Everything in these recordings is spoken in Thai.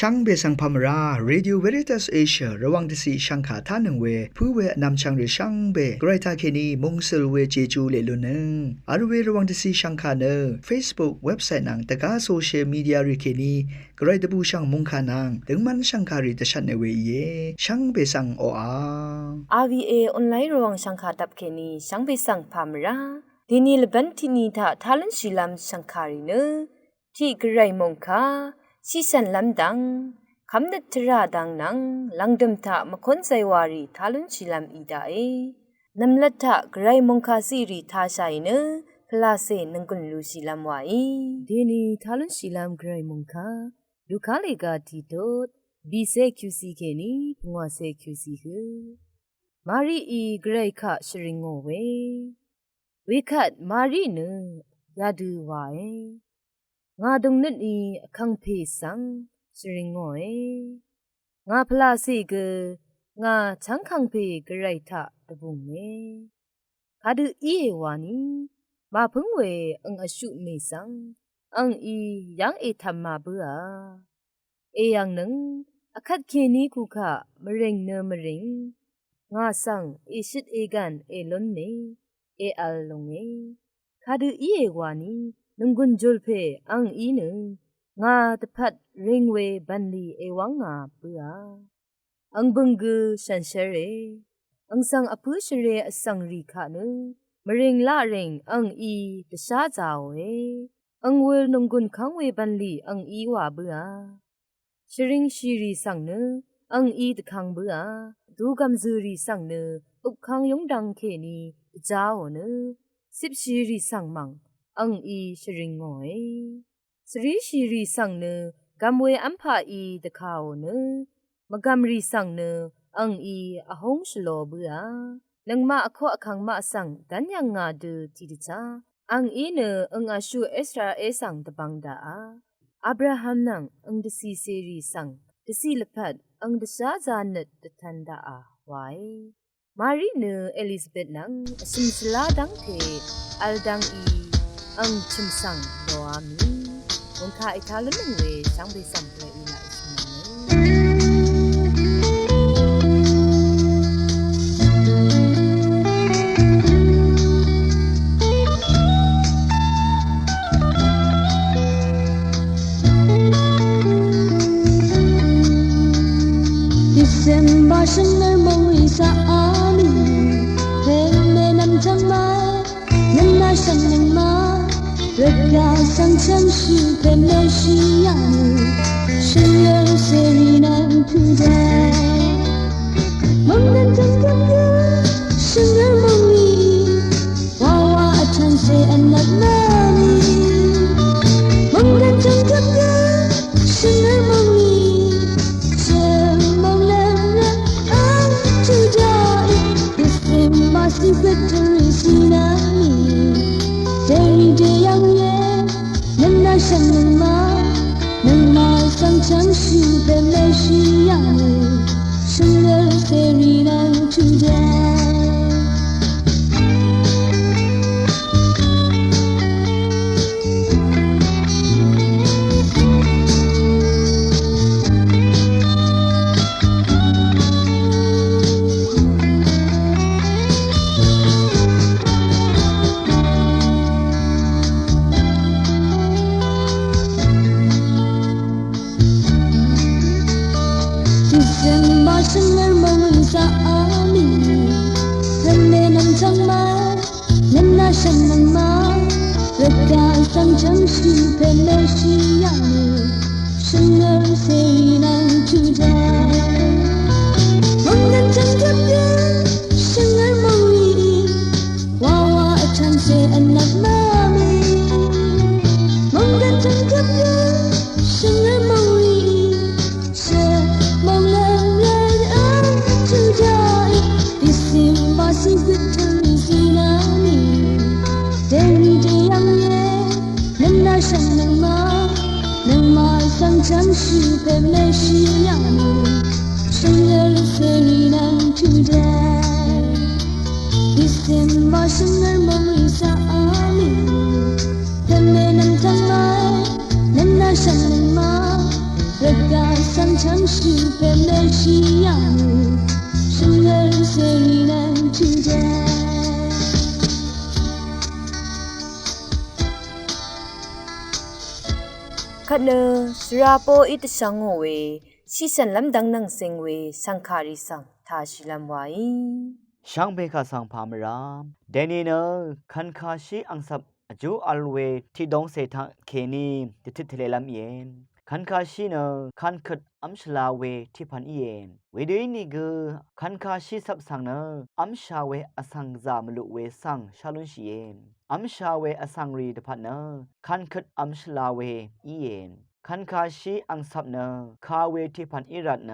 ช่างเบสังพามราเรดิโอเวริตัสเอเชียระวังที่ช่างขาท่านึงเวผู้เวนำช่างหรือช่างเบไกรทาเคนีมงสลเวเจจูเลลุนึงอาร์เวระวังที่ช่างขาเนอ Facebook เว็บไซต์นังตะกาโซเชียลมีเดียริเคนีไกรตะบูช่างมงขานังถึงมันช่างขาริตชันเนเวเยช่างเบสังโออา RVA ออนไลน์ระวังช่างขาดับเคนีช่างเบสังพามราดีนีลบันทินีทาทาลันชิลัมช่างขาริเนที่ไกรมงคาชิสันลำดังคำนัดทราดังนังลังดมทะมคนไซวารีทาลุนชิลัมอีดาเอนำลัดทะไกรมงคาซีรีทาชัยเนพลาเซนังกุนลูชิลัมวาเดนีทาลุนชิลัมไกรมงคาลูคาเลกาทีโตบีเซคิวซีเคนีปงวาเซคิวซีคือมารีอีไกรคะชริงโงเววิคัดมารีเนยาดูวาငါဒုံနစ်ဤအခန့်ဖေဆန်စရင်ငွေငါဖလာစီကငါချန်းခန့်ဖေဂရိုက်ထတပုန်မေခါဒူဤဝါနီမဖုံးဝေအင်အရှုမေဆန်အန်ဤယန်အေထမ္မာဘူအာအေယန်နံအခတ်ခေနီခုခမရင်နမရင်ငါဆန်အေရှစ်အေကန်အေလွန်နေအေအလလုံေခါဒူဤဝါနီနငွန်ဂျုလ်ဖေအန်ဤနငါတဖတ်ရင်ဝေဘန်လီအေဝငါပူအာအန်ဘင်ဂူရှန်ရှရေအန်ဆန်အပူရှရေအစန်ရီခနမရင်လာရင်အန်ဤတရှားကြဝေအန်ဝေနငွန်ခန်းဝေဘန်လီအန်ဤဝပူအာရှရင်ရှိရီဆန်နအန်ဤတခန်းပူအာဒူကမ်ဇူရီဆန်နဥခန်းယုံဒန်ခေနီဂျာဝနစစ်ရှိရီဆန်မန်อังอีชริงงอยสรีชีรีสังเนกัมเวอัมพาอีตะคาวเนมกัมรีสังเนอังอีอหงชโลเบือนังมาอขออคังมาสังดันยังงาดูจิตจาอังอีเนอังอาชูเอสราเอสังตะบังดาอับราฮัมนังอังดซีเซรีสังดซีลพัดอังดชาจานัดตะทันดาไวมารีเนเอลิซาเบธนังสิมสลาดังเทอัลดังอีอังชิมสังโดอามีวันข้าอิทาลุนเวช่างไปสัมเพลอีไลชิมดิเซมบาชันเนอร์มองอิซาอามีเฮเมนัมจังมานันนาชันนังมา热高山城市的美需要是有谁能替代梦人真感觉生而梦里娃娃穿谁安那妈咪梦人真感觉生而梦里这梦人人爱就在 This is my secret to receive me Day day young year 能拿上能吗能马上尝试的没需要生而谁能替代生而梦萨阿米很美能长吗能拿上能吗热高山城市的美需要生而谁能替代梦人真感觉生而梦里娃娃穿谁安那妈咪梦人真感觉生而梦里是梦人secret to receive me Day day young year 能拿上能吗能马上尝试的没需要生而谁能替代 December 生而梦里萨阿米很美能长来能拿上能吗热高山是被没需要你，生儿虽然听见。ခနစရာပိုဣတဆောင်ဝေစီစံလမ်ဒန်းနန်းစင်ဝေစံခါရီဆန်သာရှိလမ်ဝိုင်ช่างเบคาสังพามรามเดนีเนคันคาชีอังสับอจูอัลเวที่ดงเซทาเคนีติทิทเลลำเย็นคันคาชีเนคันขดอัมชลาเวที่พันเย็นเวเดนี่กคันคาชีสับสังเนอัมชาเวอสังจามลุเวสังชาลุนชีเย็นอัมชาเวอสังรีดพันเนคันขดอัมชลาเวอีเย็นคันคาชีอังสับเนคาเวที่พันอิรัตเน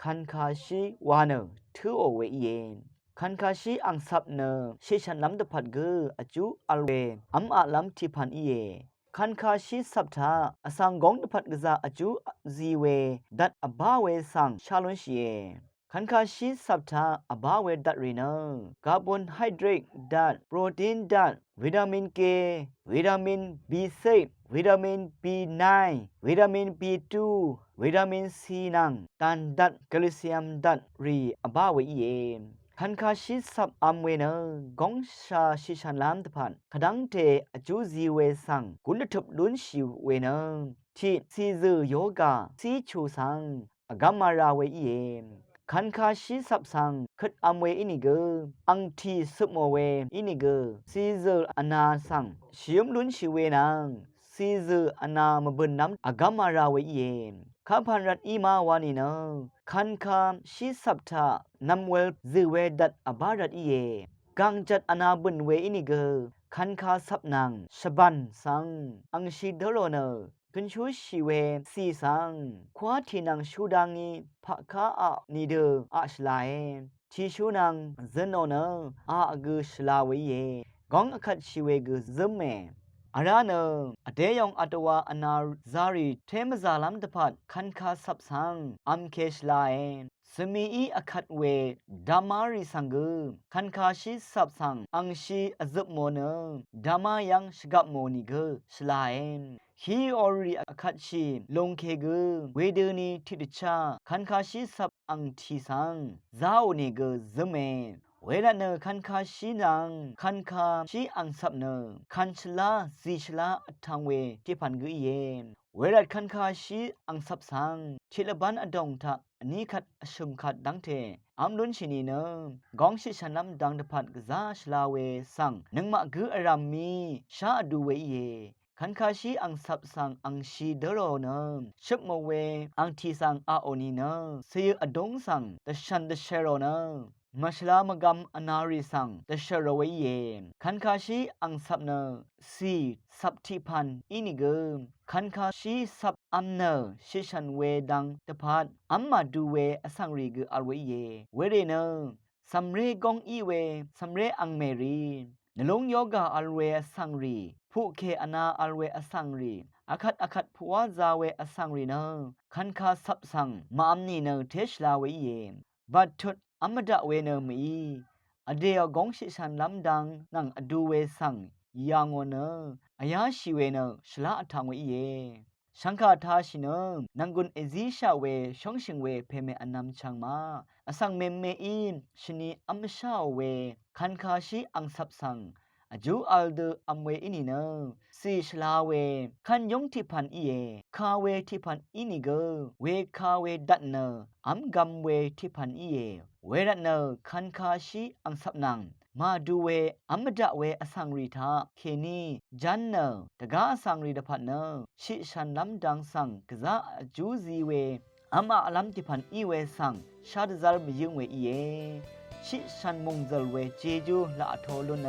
คันคาชีวาเนทือโอเวอีเย็นคันคาชีอังสับเนเชชันลำตะพัดกืออจูอัลเวอัมอาลำที่พันอีเยคันคาชีสับทาอสังกงตะพัดกะซาอจูซีเวดัดอบาเวสังชาลอนชีเยคันคาชีสับทาอบาเวดัดรีเนคาร์บอนไฮเดรตดัดโปรตีนดัดวิตามินเควิตามิน B6 วิตามิน B9 วิตามิน B2 วิตามิน C นังตันดัดแคลเซียมดัดรีอบาเวอีเยคันคาชิสับอัมเวเนกงชาชิชันลามตะพันขดังเทอจูซีเวสังกุนทุบลุนชิวเวเนที่ซีซือโยกาซีชูสังอากามาราเวอีเอคันคาชิสับสังขดอัมเวอินิเกอังทีสุโมเวอินิเกซีซืออนาสังชิมลุนชิเวนังซีซืออนามะบุนน้ำอากามาราเวอีเอข้าพันรัตอีมาวานีเนคันคาชิสับทานำเวลซึเวดัดอบารัตอีเยกังจัดอนาบุนเวอินิเกคันคาสับนางชบันสังอังชิเดโรเนกุนชูชีเวซีสังควาทีนังชูดังนีภะคาอะนีเดอะชลาเอทีชูนังเซโนเนอะอกือชลาเวเยกองอคัดชีเวกือซึมเมอาราเนอเดยองอัตวาอนาซารีเทมซาลัมตะพัดคันคาสับสังอัมเคชลาเอสมีอีอคัดเวดามารีสังกคันคาชิสับสังอังชีอซึบโมเนดามายังชกับโมนิกชลาเอนฮีออรีอคัดชีลงเคกเวเดนีทิดชาคันคาชิสับอังทีสังซาโอนิกซึเมเวลาเนคันคาชีนังคันคาชีอังสับเนคันชลาซีชลาทังเวที่พันกุเยเวลาคันคาชีอังสับสังทิลบันอดงทะนี้ขัดชุมขัดดังเทอัมลุนชินีเนกองชิชันลำดังตะพัดกซาชลาเวสังนึงมะกืออรามีชาดูเวเยคันคาชีอังสับสังอังชีเดโรเนชุบโมเวอังทีสังอาโอนีเนเสียอดงสังตะชันตะเชโรเนมัชลามกำอนาริสังตะเชโรเวเยคันคาชีอังสับเนซีสับทิพันอินิเกคันคาชีสับอัมเนชิชันเวดังตะพัดอัมมาดูเวอสังรีกอัลเวเยเวเรเนสัมเรกองอีเวสัมเรอังเมรีนลงโยกาอัลเวอสังรีผู้เคอนาอัลเวอสังรีอคัดผัวซาเวอสังรีเนคันคาสับสังมาอัมนีเนเทชลาเวเยบัดทุดอัมดะเวเนมีอเดียกงชิชันลำดังนังอดูเวสังยางโนอายาชิเวเนชลาอัทังเวเยชังคาทาชิเนนังกุนเอซิชาเวชงชิงเวเพเมอนัมชังมาอสังเมเมอินชนีอัมชาเวคันคาชิอังสับสังอจูอัลเดอัมเวอินีเนซีชลาเวคันยงทิพันอีเยคาเวทิพันอินิเกเวคาเวดัตเนอัมกัมเวทิพันอีเยเวรัตเนคันคาชิอังสับนังมาดูเวอัมดะเวอสังรีทาเคนีจันเนตกาอสังรีดพันเนชิชันลำดังสังกะซาอจูซีเวอัมอาลัมติพันอีเวสังชาดซาลบยึงเวอีเยชิชันมงซลเวเจจูละอโทลุน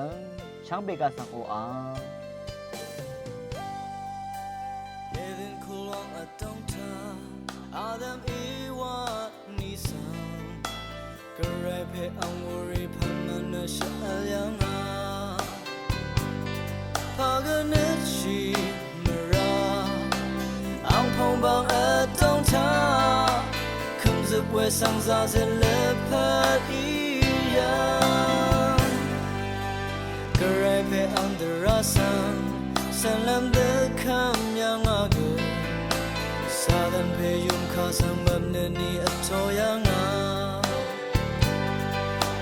ช่างเบกาสังโออาเลวินคูลองอตงทาอาดัมอีวานิสังกระไรเพออังวรีพันมันเนชะยังอาพากเนชีมราอังพงบางอตงทาคำสึกเวสังซาเซเลพัดอีกระไรเพออังเดราสังสันลำเดคำยังอาเกซาดันเพยุมค sang bam ne ni atoyanga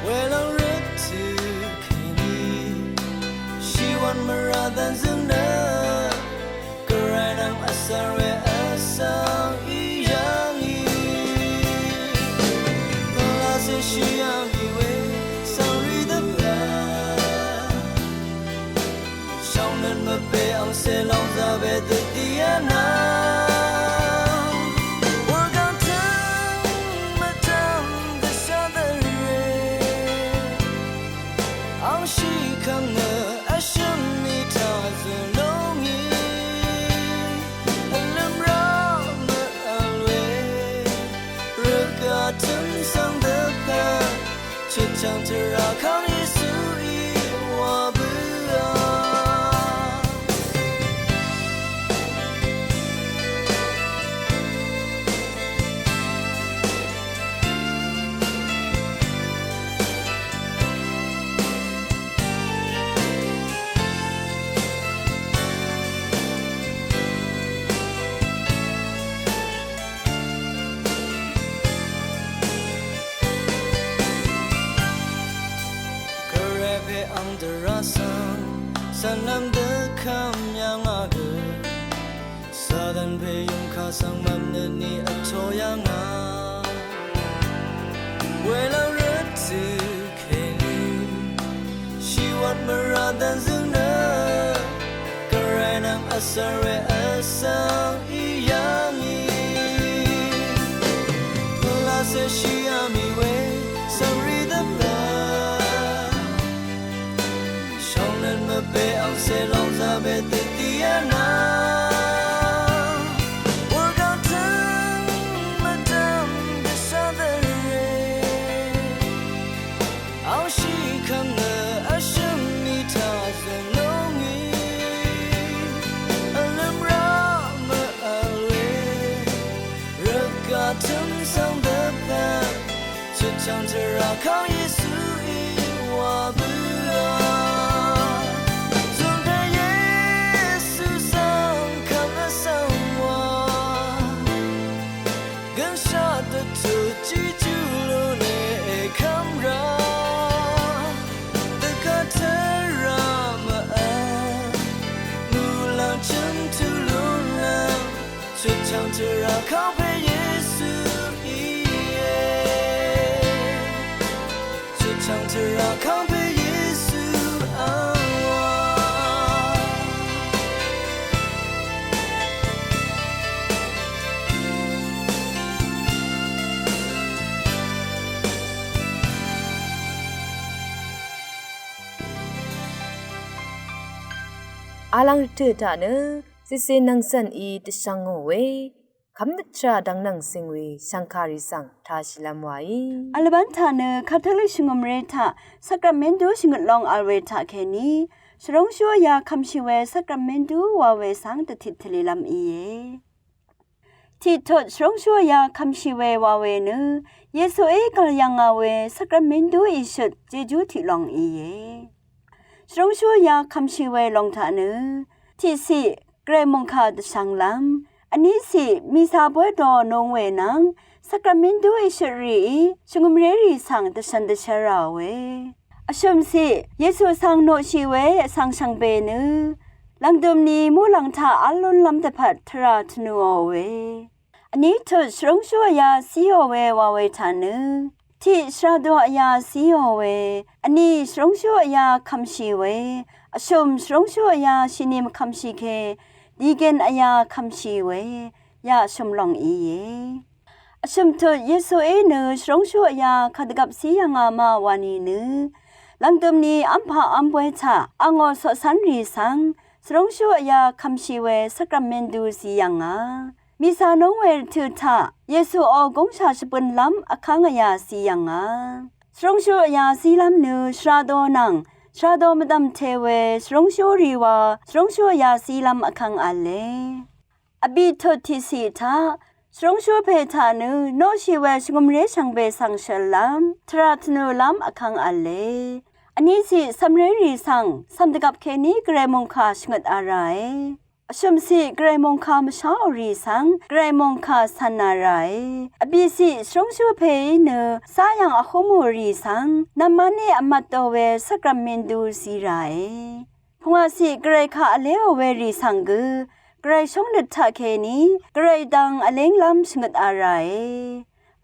well I read to kini she want me rather than zuna karanam asare asang iyangi la se she am we sorry the bad shang nan me pe ang se long za be the diana chẳng thể ra khang Giêsu hoa bữa san nam de kham yang a ge sa dan pe yong kha sang mam ne ni a cho yang a we la red to keni she want me rather than zuna karanam asare asang iyang la se she ami we sorry the be ang se long za be the diana work out time madam the southern ao shi khang na asham mi ta zan long yi alam ra ma ale rakatum sang the pan chit chang te ra khang Yesu i wa bu chẳng thể ra khóc về Giêsu chẳng thể ra khóc về Giêsu alang tu ta ne sise nang san I de sang ngo we kham na tra dang nang sing we sankari sang tha shilam wa I Alban tha ne khathali shingom re tha Sacramento shingot long alwe tha kheni shrong shwa ya khamshi we Sacramento wa we sang de thit thli lam I ye Ti thot shrong shwa ya khamshi we wa we ne Yesu e kal yang a we Sacramento I shut jeju thi long I ye Shrong shwa ya khamshi we long tha ne Ti si Gray Monka de Shanglam, Anisi, Misa Bodo, no way nang, Sacramento Ishari, Shungumreri sang the Shanda Sharawe. Ashum si, Yesu sang no shiwe, sang shang benu, Langdum ni mulangta alun lam the pat tra tnu awe. Anito shrong shua ya siowe wawe tanu. Ti shrado ya siowe, Ani shrong shua ya kamshiwe, Ashum shrong shua ya shinim kamshike. Digen aya kamshi we ya shumlong iye ashum to Yesu e ne shrong shu ya khadgap si yanga ma wani ne langdum ni ampa ambwe cha ango so san ri sang shrong shu ya kamshi we Sacramento si yanga misa no we tu tha Yesu o gong sha shpun lam akhang ya si yanga shrong shu ya si lam ne shrado nang Shado madam tewe shrong shoriwa shrong ya silam akang ale abi thoti si tha shrong sho phe tha nu no shiwe shngumre sangbe sangshalam tratnu lam akang ale ani si samre ri sang samdagap kheni gremong kha shngat arai အရှုံစီဂရေမုန်ခါမရှောင်းရီဆန်ဂရေမုန်ခါဆန်နာရိုင်အပိစီရှုံရှုဖေးနစာယံအခုမူရီဆန်နမနေအမတ်တော်ဝဲစကရမင်ဒူစီရိုင်ဖုံအစီဂရေခါအလဲဝဲရီဆန်ဂဂရေရှုံနထခေနီဂရေတန်အလင်းလမ်စငတ်အရိုင်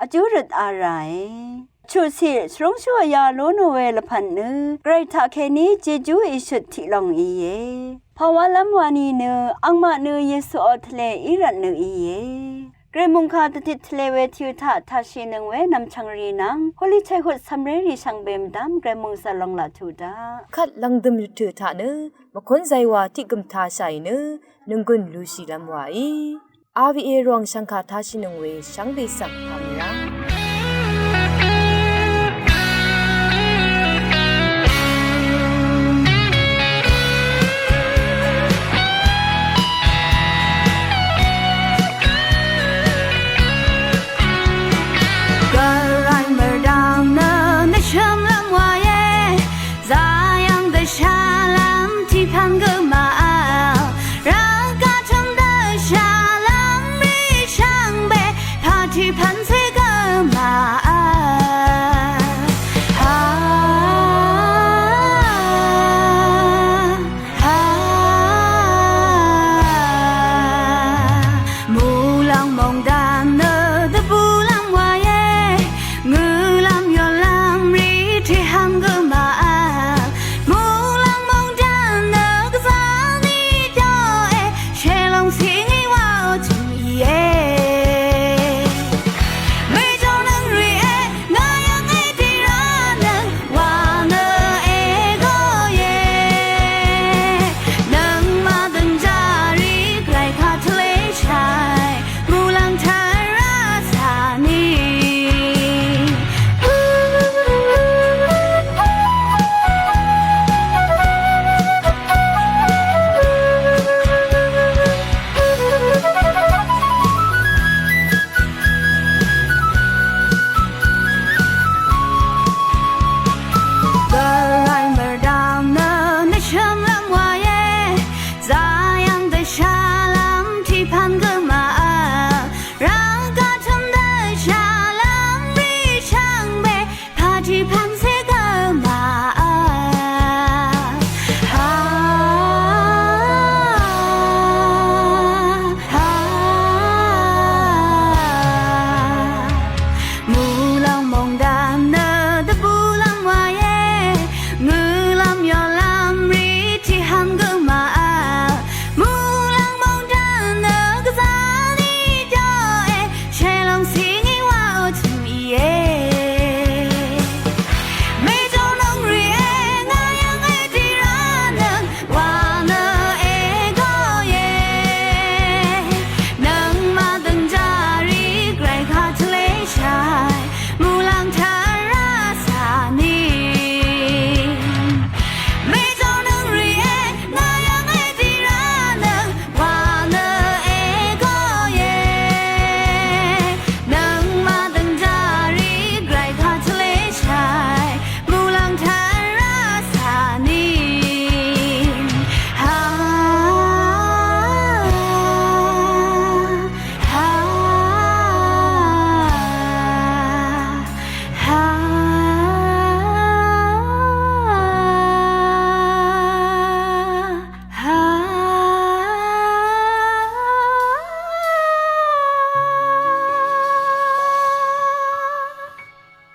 အကျူရတ်အရိုင်ชุดสิสรงชัวยาโลโนเวลพันเนเกรทาเคนีเจจูอิชุดทิลองอีเยภาวะลัมวานีเนอังมาเนเยซูอทเลอิรันเนอีเยเกรมุงคาตติทเลเวทิวทาทาชินึงเวนำชังรีนังฮอลิชัยหุดซัมเรรีชังเบมดัมเกรมุงซาลองลาทูดาคัดลังดมถือทาเนมคนใจว่าที่กึมทาใส่เนนึงกุนลูซีลำวาอีRVA รองสังฆาทาชินึงเวสังเบสังพามรา盘子。